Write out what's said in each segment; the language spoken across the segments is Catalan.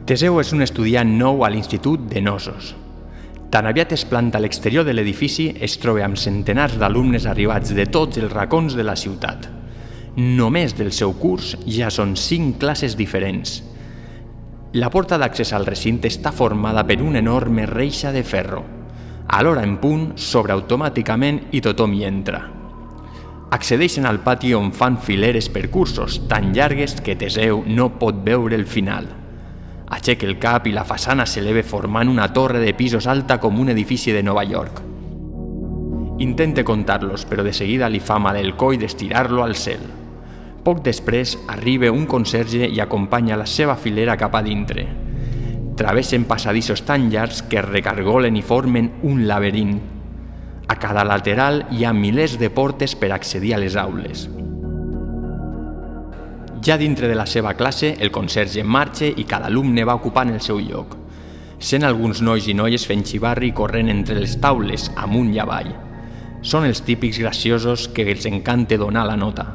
Teseu és un estudiant nou a l'Institut de Knossos. Tan aviat es planta a l'exterior de l'edifici, es troba amb centenars d'alumnes arribats de tots els racons de la ciutat. Només del seu curs ja són 5 classes diferents. La porta d'accés al recinte està formada per una enorme reixa de ferro. A l'hora en punt s'obre automàticament i tothom hi entra. Accedeixen al pati on fan fileres per cursos tan llargues que Teseu no pot veure el final. Aixeca el cap i la façana s'eleva formant una torre de pisos alta com un edifici de Nova York. Intenta comptar-los, però de seguida li fa mal el coll d'estirar-lo al cel. Poc després arriba un conserge i acompanya la seva filera cap a dintre. Travessen passadissos tan llargs que es recargolen i formen un laberint. A cada lateral hi ha milers de portes per accedir a les aules. Ja dintre de la seva classe, el conserge marxa i cada alumne va ocupant el seu lloc. Sent alguns nois i noies fent xivarri corrent entre les taules, amunt i avall. Són els típics graciosos que els encanta donar la nota.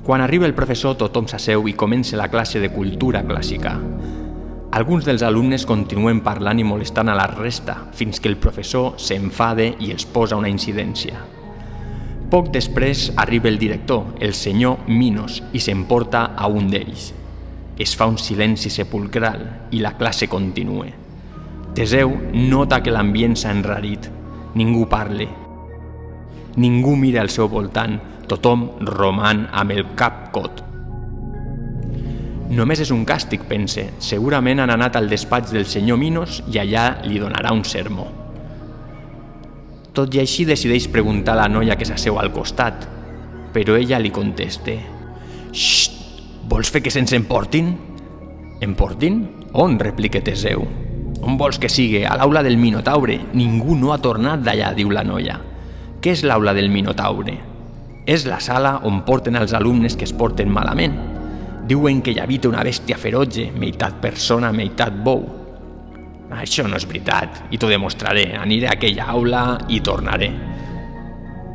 Quan arriba el professor, tothom s'asseu i comença la classe de cultura clàssica. Alguns dels alumnes continuen parlant i molestant a la resta, fins que el professor s'enfada i els posa una incidència. Poc després arriba el director, el senyor Minos, i s'emporta a un d'ells. Es fa un silenci sepulcral i la classe continua. Teseu nota que l'ambient s'ha enrarit. Ningú parla. Ningú mira al seu voltant. Tothom roman amb el cap cot. Només és un càstig, pense. Segurament han anat al despatx del senyor Minos i allà li donarà un sermó. Tot i així decideix preguntar a la noia que s'asseu al costat, però ella li contesta: «Xxt, vols fer que se'ns emportin?» «Emportin? On?», replica Teseu. «On vols que sigui? A l'aula del Minotaure. Ningú no ha tornat d'allà», diu la noia. «Què és l'aula del Minotaure?» «És la sala on porten els alumnes que es porten malament. Diuen que hi habita una bèstia ferotge, meitat persona, meitat bou». «Això no és veritat, i t'ho demostraré. Aniré a aquella aula i tornaré».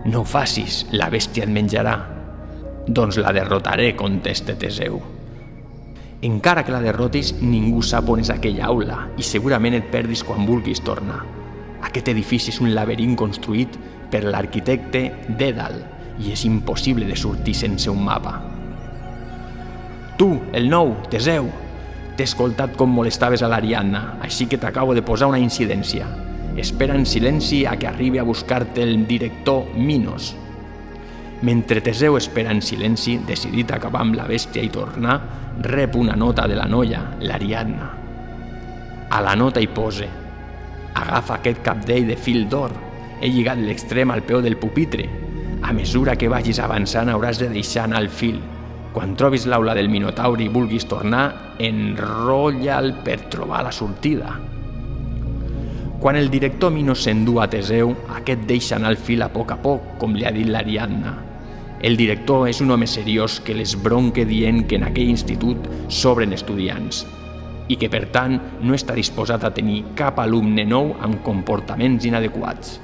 «No ho facis, la bèstia et menjarà». «Doncs la derrotaré», contesta Teseu. «Encara que la derrotis, ningú sap on és aquella aula i segurament et perdis quan vulguis tornar. Aquest edifici és un laberint construït per l'arquitecte Dèdal i és impossible de sortir sense un mapa». «Tu, el nou, Teseu! T'he escoltat com molestaves a l'Ariadna, així que t'acabo de posar una incidència. Espera en silenci a que arribi a buscar-te el director Minos». Mentre Teseu espera en silenci, decidit a acabar amb la bèstia i tornar, rep una nota de la noia, l'Ariadna. A la nota hi posa: «Agafa aquest cabdell de fil d'or. He lligat l'extrem al peu del pupitre. A mesura que vagis avançant hauràs de deixar anar el fil. Quan trobis l'aula del Minotaure i vulguis tornar, enrotlla'l per trobar la sortida». Quan el director Minos s'endú a Teseu, aquest deixa anar el fil a poc, com li ha dit l'Ariadna. El director és un home seriós que les bronca dient que en aquell institut s'obren estudiants i que, per tant, no està disposat a tenir cap alumne nou amb comportaments inadequats.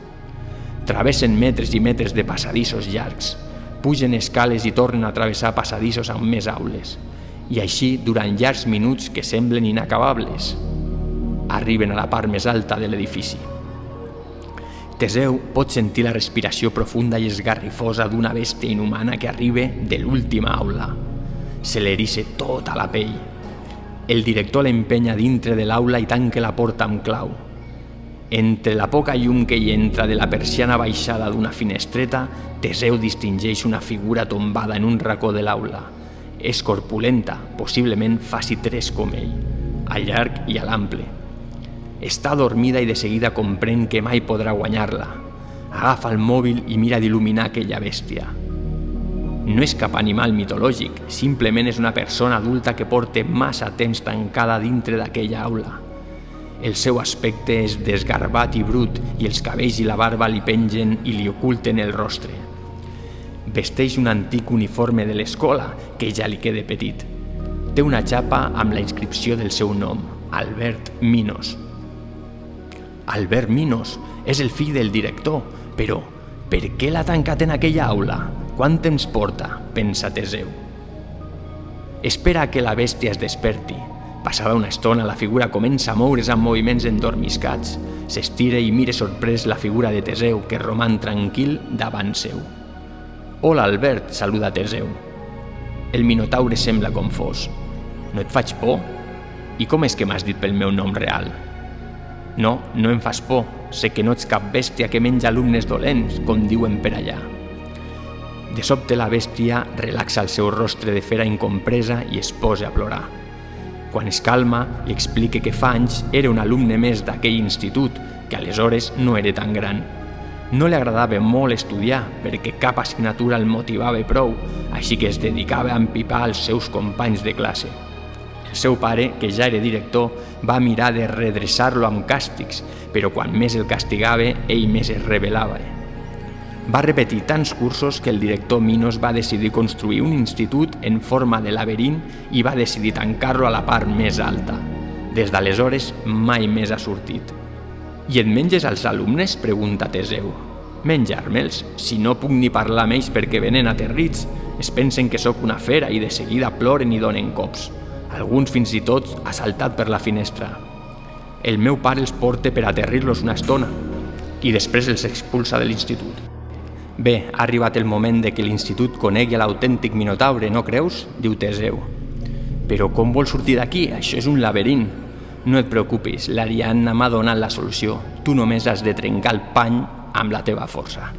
Travessen metres i metres de passadissos llargs, pugen escales i tornen a travessar passadissos amb més aules, i així durant llargs minuts que semblen inacabables. Arriben a la part més alta de l'edifici. Teseu pot sentir la respiració profunda i esgarrifosa d'una bèstia inhumana que arriba de l'última aula. Se l'eriça tota la pell. El director l'empenya dintre de l'aula i tanca la porta amb clau. Entre la poca llum que hi entra de la persiana baixada d'una finestreta, Teseu distingeix una figura tombada en un racó de l'aula. És corpulenta, possiblement faci 3 com ell, al llarg i a l'ample. Està adormida i de seguida comprèn que mai podrà guanyar-la. Agafa el mòbil i mira d'il·luminar aquella bèstia. No és cap animal mitològic, simplement és una persona adulta que porta massa temps tancada dintre d'aquella aula. El seu aspecte és desgarbat i brut i els cabells i la barba li pengen i li oculten el rostre. Vesteix un antic uniforme de l'escola que ja li queda petit. Té una xapa amb la inscripció del seu nom, Albert Minos. Albert Minos és el fill del director, però per què l'ha tancat en aquella aula? Quant temps porta? Pensa Teseu. Espera que la bèstia es desperti. Passada una estona, la figura comença a moure's amb moviments endormiscats. S'estira i mira sorprès la figura de Teseu, que roman tranquil davant seu. «Hola, Albert», saluda Teseu. El Minotaure sembla confós. «No et faig por? I com és que m'has dit pel meu nom real?» «No, no em fas por. Sé que no ets cap bèstia que menja alumnes dolents, com diuen per allà». De sobte la bèstia relaxa el seu rostre de fera incompresa i es posa a plorar. Quan es calma, li explica que fa anys era un alumne més d'aquell institut, que aleshores no era tan gran. No li agradava molt estudiar, perquè cap assignatura el motivava prou, així que es dedicava a empipar els seus companys de classe. El seu pare, que ja era director, va mirar de redreçar-lo amb càstigs, però quan més el castigava, ell més es rebel·lava. Va repetir tants cursos que el director Minos va decidir construir un institut en forma de laberint i va decidir tancar-lo a la part més alta. Des d'aleshores mai més ha sortit. «I et menges als alumnes?», pregunta Teseu. «Menjar-me'ls? Si no puc ni parlar amb ells perquè venen aterrits. Es pensen que sóc una fera i de seguida ploren i donen cops. Alguns fins i tot ha saltat per la finestra. El meu pare els porta per aterrir-los una estona i després els expulsa de l'institut». «Bé, ha arribat el moment de que l'institut conegui l'autèntic Minotaure, no creus?», diu Teseu. «Però com vols sortir d'aquí? Això és un laberint». «No et preocupis, l'Ariadna m'ha donat la solució. Tu només has de trencar el pany amb la teva força».